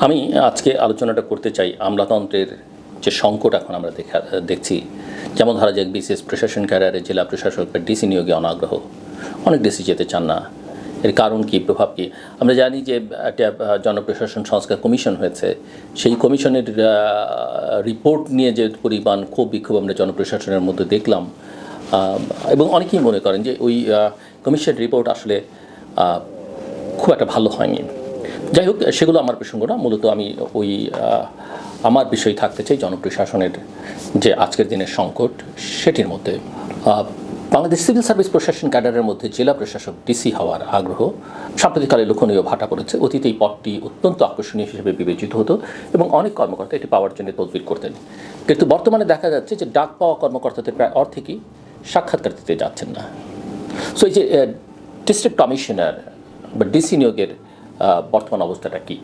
আমি আজকে আলোচনাটা করতে চাই আমলাতন্ত্রের যে সংকট এখন আমরা দেখছি, যেমন ধরা যাক বিসিএস প্রশাসন ক্যাডারে জেলা প্রশাসক বা ডিসি নিয়োগে অনাগ্রহ, অনেক ডিসি যেতে চান না। এর কারণ কি, প্রভাব কি? আমরা জানি যে একটা জনপ্রশাসন সংস্কার কমিশন হয়েছে, সেই কমিশনের রিপোর্ট নিয়ে যে পরিমাণ ক্ষোভ বিক্ষোভ আমরা জনপ্রশাসনের মধ্যে দেখলাম, এবং অনেকেই মনে করেন যে ওই কমিশন রিপোর্ট আসলে খুব একটা ভালো হয়নি। যাই হোক, সেগুলো আমার প্রসঙ্গ না। মূলত আমি ওই আমার বিষয় থাকতে চাই জনপ্রশাসনের যে আজকের দিনের সংকট, সেটির মধ্যে বাংলাদেশ সিভিল সার্ভিস প্রশাসন ক্যাডারের মধ্যে জেলা প্রশাসক ডিসি হওয়ার আগ্রহ সাম্প্রতিককালে লক্ষণীয় ভাটা পড়েছে। অতীতে এই পদটি অত্যন্ত আকর্ষণীয় হিসেবে বিবেচিত হতো এবং অনেক কর্মকর্তা এটি পাওয়ার জন্য তদবির করতেন, কিন্তু বর্তমানে দেখা যাচ্ছে যে ডাক পাওয়া কর্মকর্তাদের প্রায় অর্ধেকই সাক্ষাৎকার দিতে যাচ্ছেন না। সো এই যে ডিস্ট্রিক্ট কমিশনার বা ডিসি নিয়োগের বর্তমান অবস্থাটা কি?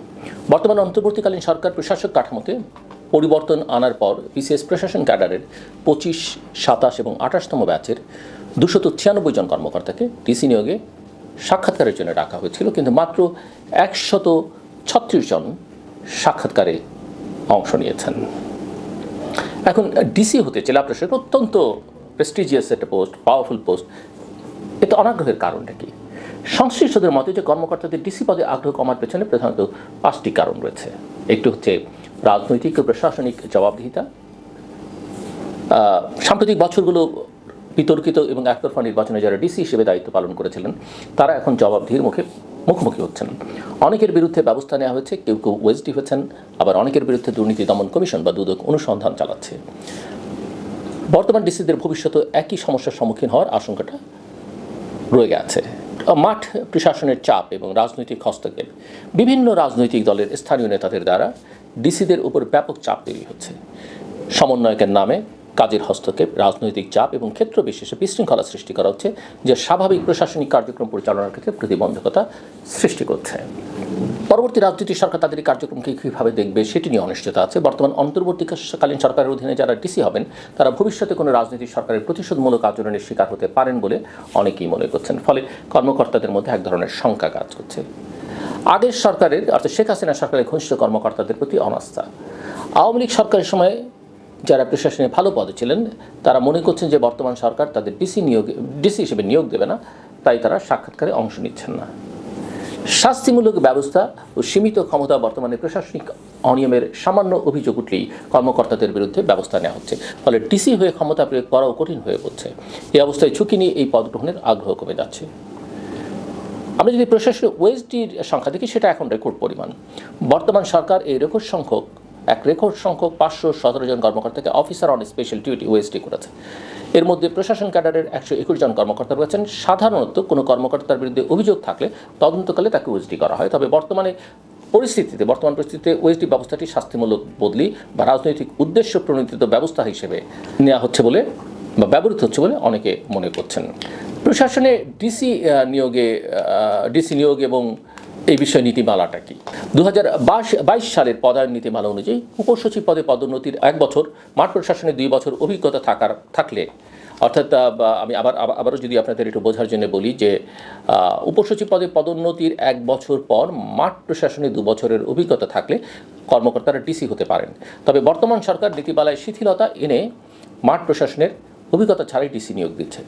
বর্তমান অন্তর্বর্তীকালীন সরকার প্রশাসক কাঠামোতে পরিবর্তন আনার পর বিসিএস প্রশাসন ক্যাডারের 25, 27 এবং 28তম ব্যাচের 296 জন কর্মকর্তাকে ডিসি নিয়োগে সাক্ষাৎকারের জন্য ডাকা হয়েছিল, কিন্তু মাত্র 136 জন সাক্ষাৎকারে অংশ নিয়েছেন। এখন ডিসি হতে জেলা প্রশাসক অত্যন্ত প্রেস্টিজিয়াস একটা পোস্ট, পাওয়ারফুল পোস্ট, এতে অনাগ্রহের কারণটা কি? সংশ্লিষ্টদের মতে যে কর্মকর্তাদের ডিসি পদে আগ্রহ কমার পেছনে প্রধানত 5টি কারণ রয়েছে। একটি হচ্ছে রাজনৈতিক ও প্রশাসনিক জবাবদিহিতা। সাম্প্রতিক বছরগুলো বিতর্কিত এবং একতরফা নির্বাচনে যারা ডিসি হিসেবে দায়িত্ব পালন করেছিলেন, তারা এখন জবাবদিহির মুখোমুখি হচ্ছেন। অনেকের বিরুদ্ধে ব্যবস্থা নেওয়া হয়েছে, কেউ কেউ ওএসডি হয়েছেন, আবার অনেকের বিরুদ্ধে দুর্নীতি দমন কমিশন বা দুদক অনুসন্ধান চালাচ্ছে। বর্তমান ডিসিদের ভবিষ্যতে একই সমস্যার সম্মুখীন হওয়ার আশঙ্কাটা রয়ে গেছে। মাঠ প্রশাসনের চাপ এবং রাজনৈতিক হস্তক্ষেপ, বিভিন্ন রাজনৈতিক দলের স্থানীয় নেতাদের দ্বারা ডিসিদের উপর ব্যাপক চাপ তৈরি হচ্ছে। সমন্বয়কের নামে কাজের হস্তক্ষেপ, রাজনৈতিক চাপ এবং ক্ষেত্র বিশেষে বিশৃঙ্খলা সৃষ্টি করা হচ্ছে, যে স্বাভাবিক প্রশাসনিক কার্যক্রম পরিচালনার ক্ষেত্রে প্রতিবন্ধকতা সৃষ্টি করছে। পরবর্তী রাজনৈতিক সরকার তাদের কার্যক্রমকে কীভাবে দেখবে সেটি নিয়ে অনিশ্চয়তা আছে। বর্তমান অন্তর্বর্তীকালীন সরকারের অধীনে যারা ডিসি হবেন, তারা ভবিষ্যতে কোনো রাজনৈতিক সরকারের প্রতিশোধমূলক আচরণের শিকার হতে পারেন বলে অনেকেই মনে করছেন। ফলে কর্মকর্তাদের মধ্যে এক ধরনের শঙ্কা কাজ করছে। আগের সরকারের, অর্থাৎ শেখ হাসিনা সরকারের ঘনিষ্ঠ কর্মকর্তাদের প্রতি অনাস্থা। আওয়ামী লীগ সরকারের সময় যারা প্রশাসনে ভালো পদে ছিলেন, তারা মনে করছেন যে বর্তমান সরকার তাদের ডিসি হিসেবে নিয়োগ দেবে না, তাই তারা সাক্ষাৎকারে অংশ নিচ্ছেন না। শাস্তিমূলক ব্যবস্থা ও সীমিত ক্ষমতা, বর্তমানে প্রশাসনিক অনিয়মের সামান্য অভিযোগ উঠলেই কর্মকর্তাদের বিরুদ্ধে ব্যবস্থা নেওয়া হচ্ছে, ফলে ডিসি হয়ে ক্ষমতা প্রয়োগ করাও কঠিন হয়ে পড়ছে। এই অবস্থায় ঝুঁকি নিয়ে এই পদ গ্রহণের আগ্রহ কমে যাচ্ছে। আমরা যদি প্রশাসনের ওএসডির সংখ্যা দেখি, সেটা এখন রেকর্ড পরিমাণ। বর্তমান সরকার এই রেকর্ড সংখ্যক 517 জন কর্মকর্তাকে officer on special duty OSD করেছে। এর মধ্যে প্রশাসন ক্যাডারের 121 জন কর্মকর্তা রয়েছেন। সাধারণত কোনো কর্মকর্তার বিরুদ্ধে অভিযোগ থাকলে তদন্তকালে তাকে ওএসডি করা হয়, তবে বর্তমান পরিস্থিতিতে ওএসডি ব্যবস্থাটি শাস্তিমূলক বদলি বা রাজনৈতিক উদ্দেশ্য প্রণোদিত ব্যবস্থা হিসেবে নেওয়া হচ্ছে বলে বা ব্যবহৃত হচ্ছে বলে অনেকে মনে করছেন। প্রশাসনে ডিসি নিয়োগ এবং এই বিষয়ে নীতিমালাটা কি? 2022 সালের পদায়ন নীতিমালা অনুযায়ী উপসচিব পদে পদোন্নতির 1 বছর, মাঠ প্রশাসনে 2 বছর অভিজ্ঞতা থাকলে, অর্থাৎ আমি আবারও যদি আপনাদের একটু বোঝার জন্য বলি যে উপসচিব পদে পদোন্নতির 1 বছর পর মাঠ প্রশাসনে 2 বছরের অভিজ্ঞতা থাকলে কর্মকর্তারা ডিসি হতে পারেন। তবে বর্তমান সরকার নীতিমালায় শিথিলতা এনে মাঠ প্রশাসনের অভিজ্ঞতা ছাড়াই ডিসি নিয়োগ দিচ্ছে।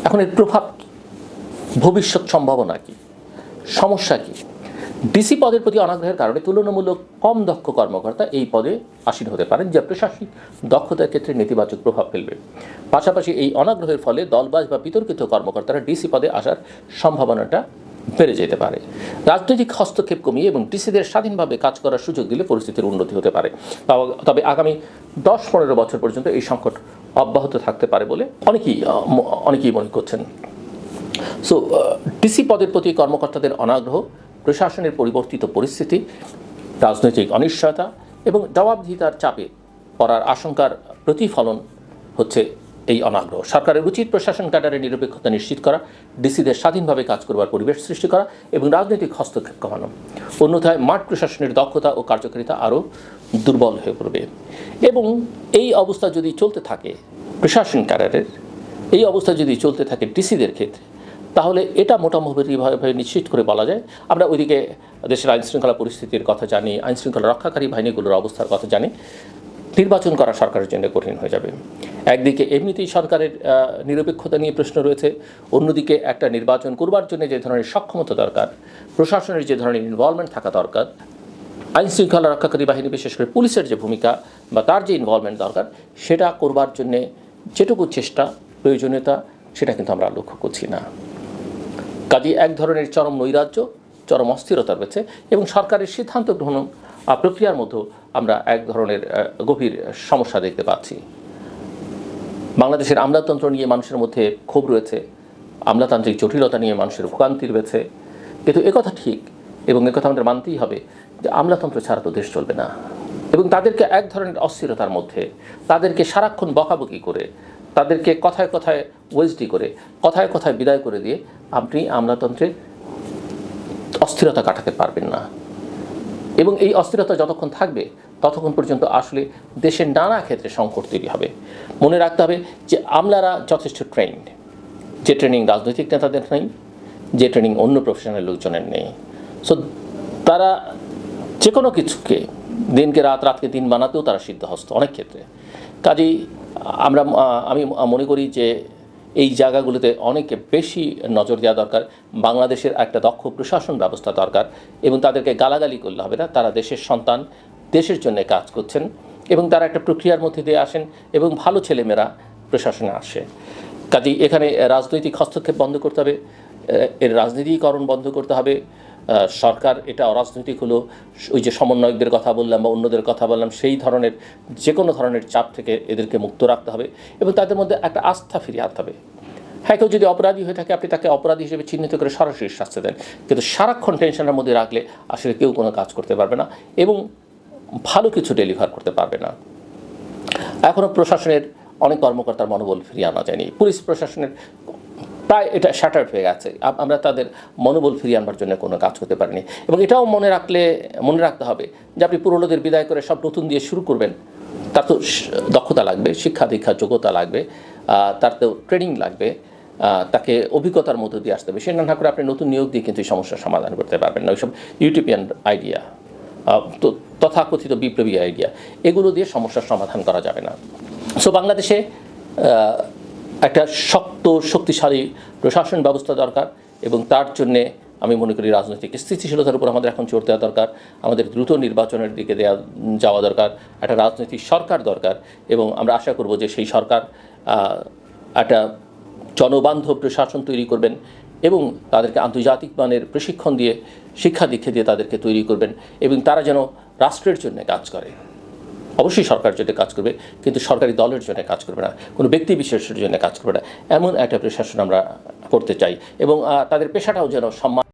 এখন এর প্রভাব, ভবিষ্যৎ সম্ভাবনা কি, সমস্যা কি? ডিসি পদের প্রতি অনাগ্রহের কারণে তুলনামূলক কম দক্ষ কর্মকর্তা এই পদে আসীন হতে পারেন, যা প্রশাসনিক দক্ষতার ক্ষেত্রে নেতিবাচক প্রভাব ফেলবে। পাশাপাশি এই অনাগ্রহের ফলে দলবাজ বা বিতর্কিত কর্মকর্তারা ডিসি পদে আসার সম্ভাবনাটা বেড়ে যেতে পারে। রাজনৈতিক হস্তক্ষেপ কমিয়ে এবং ডিসিদের স্বাধীনভাবে কাজ করার সুযোগ দিলে পরিস্থিতির উন্নতি হতে পারে। তবে আগামী 10-15 বছর পর্যন্ত এই সংকট অব্যাহত থাকতে পারে বলে অনেকেই মনে করছেন। সো ডিসি পদের প্রতি কর্মকর্তাদের অনাগ্রহ, প্রশাসনের পরিবর্তিত পরিস্থিতি, রাজনৈতিক অনিশ্চয়তা এবং জবাবদিহিতার চাপে পড়ার আশঙ্কার প্রতিফলন হচ্ছে এই অনাগ্রহ। সরকারের উচিত প্রশাসন ক্যাডারের নিরপেক্ষতা নিশ্চিত করা, ডিসিদের স্বাধীনভাবে কাজ করবার পরিবেশ সৃষ্টি করা এবং রাজনৈতিক হস্তক্ষেপ কমানো। অন্যথায় মাঠ প্রশাসনের দক্ষতা ও কার্যকারিতা আরও দুর্বল হয়ে পড়বে। এবং এই অবস্থা যদি চলতে থাকে প্রশাসন ক্যাডারের, এই অবস্থা যদি চলতে থাকে ডিসিদের ক্ষেত্রে, তাহলে এটা মোটামুটিভাবে নিশ্চিত করে বলা যায় আমরা ওইদিকে দেশের আইনশৃঙ্খলা পরিস্থিতির কথা জানি, আইনশৃঙ্খলা রক্ষাকারী বাহিনীগুলোর অবস্থার কথা জানি, নির্বাচন করা সরকারের জন্য কঠিন হয়ে যাবে। একদিকে এমনিতেই সরকারের নিরপেক্ষতা নিয়ে প্রশ্ন রয়েছে, অন্যদিকে একটা নির্বাচন করবার জন্য যে ধরনের সক্ষমতা দরকার, প্রশাসনের যে ধরনের ইনভলভমেন্ট থাকা দরকার, আইনশৃঙ্খলা রক্ষাকারী বাহিনী বিশেষ করে পুলিশের যে ভূমিকা বা তার যে ইনভলভমেন্ট দরকার, সেটা করবার জন্যে যেটুকু চেষ্টা প্রয়োজনীয়তা সেটা কিন্তু আমরা লক্ষ্য করছি না। কাজেই এক ধরনের চরম নৈরাজ্য, চরম অস্থিরতা রয়েছে এবং সরকারের সিদ্ধান্ত গ্রহণ প্রক্রিয়ার মধ্যে আমরা এক ধরনের গভীর সমস্যা দেখতে পাচ্ছি। বাংলাদেশের আমলাতন্ত্র নিয়ে মানুষের মধ্যে ক্ষোভ রয়েছে, আমলাতান্ত্রিক জটিলতা নিয়ে মানুষের ভোগান্তি রয়েছে, কিন্তু একথা ঠিক এবং একথা আমাদের মানতেই হবে যে আমলাতন্ত্র ছাড়া তো দেশ চলবে না। এবং তাদেরকে এক ধরনের অস্থিরতার মধ্যে, তাদেরকে সারাক্ষণ বকাবকি করে, তাদেরকে কথায় কথায় ওয়েজডি করে, কথায় কথায় বিদায় করে দিয়ে আপনি আমলাতন্ত্রের অস্থিরতা কাটাতে পারবেন না। এবং এই অস্থিরতা যতক্ষণ থাকবে ততক্ষণ পর্যন্ত আসলে দেশের নানা ক্ষেত্রে সংকট তৈরি হবে। মনে রাখতে হবে যে আমলারা যথেষ্ট ট্রেন্ড, যে ট্রেনিং রাজনৈতিক নেতাদের নেই, যে ট্রেনিং অন্য প্রফেশনাল লোকজনের নেই। সো তারা যে কোনো কিছুকে দিনকে রাত, রাতকে দিন বানাতেও তারা সিদ্ধহস্ত অনেক ক্ষেত্রে। কাজেই আমি মনে করি যে এই জায়গাগুলোতে অনেক বেশি নজর দেওয়া দরকার। বাংলাদেশের একটা দক্ষ প্রশাসন ব্যবস্থা দরকার এবং তাদেরকে গালাগালি করলে হবে না। তারা দেশের সন্তান, দেশের জন্য কাজ করছেন এবং তারা একটা প্রক্রিয়ার মধ্যে দিয়ে আসেন এবং ভালো ছেলেমেয়েরা প্রশাসনে আসে। কাজেই এখানে রাজনৈতিক হস্তক্ষেপ বন্ধ করতে হবে, এর রাজনীতিকরণ বন্ধ করতে হবে। সরকার এটা অরাজনৈতিক হলো, ওই যে সমন্বয়কদের কথা বললাম বা অন্যদের কথা বললাম, সেই ধরনের যে কোনো ধরনের চাপ থেকে এদেরকে মুক্ত রাখতে হবে এবং তাদের মধ্যে একটা আস্থা ফিরিয়ে আনতে হবে। হ্যাঁ, কেউ যদি অপরাধী হয়ে থাকে আপনি তাকে অপরাধী হিসেবে চিহ্নিত করে সরাসরি শাস্তি দেন, কিন্তু সারাক্ষণ টেনশনের মধ্যে রাখলে আসলে কেউ কোনো কাজ করতে পারবে না এবং ভালো কিছু ডেলিভার করতে পারবে না। এখনও প্রশাসনের অনেক কর্মকর্তার মনোবল ফিরিয়ে আনা যায়নি, পুলিশ প্রশাসনের প্রায় এটা শ্যাটার্ড হয়ে গেছে। আমরা তাদের মনোবল ফিরিয়ে আনবার জন্য কোনো কাজ করতে পারিনি এবং এটাও মনে রাখতে হবে যে আপনি পুরনোদের বিদায় করে সব নতুন দিয়ে শুরু করবেন, তার তো দক্ষতা লাগবে, শিক্ষা দীক্ষা যোগ্যতা লাগবে, তার তো ট্রেনিং লাগবে, তাকে অভিজ্ঞতার মধ্যে দিয়ে আসতে হবে। সে না করে আপনি নতুন নিয়োগ দিয়ে কিন্তু এই সমস্যার সমাধান করতে পারবেন না। ওইসব ইউটোপিয়ান আইডিয়া, তো তথাকথিত বিপ্লবী আইডিয়া, এগুলো দিয়ে সমস্যার সমাধান করা যাবে না। সো বাংলাদেশে একটা শক্তিশালী প্রশাসন ব্যবস্থা দরকার এবং তার জন্যে আমি মনে করি রাজনৈতিক স্থিতিশীলতার উপর আমাদের এখন জোর দেওয়া দরকার, আমাদের দ্রুত নির্বাচনের দিকে যাওয়া দরকার, একটা রাজনৈতিক সরকার দরকার এবং আমরা আশা করব যে সেই সরকার একটা জনবান্ধব প্রশাসন তৈরি করবেন এবং তাদেরকে আন্তর্জাতিক মানের প্রশিক্ষণ দিয়ে, শিক্ষা দীক্ষা দিয়ে তাদেরকে তৈরি করবেন এবং তারা যেন রাষ্ট্রের জন্য কাজ করে। অবশ্যই সরকার জন্য কাজ করবে, কিন্তু সরকারি দলের জন্য কাজ করবে না, কোনো ব্যক্তি বিশেষের জন্য কাজ করবে না। এমন একটা প্রশাসন আমরা করতে চাই এবং তাদের পেশাটাও যেন সম্মান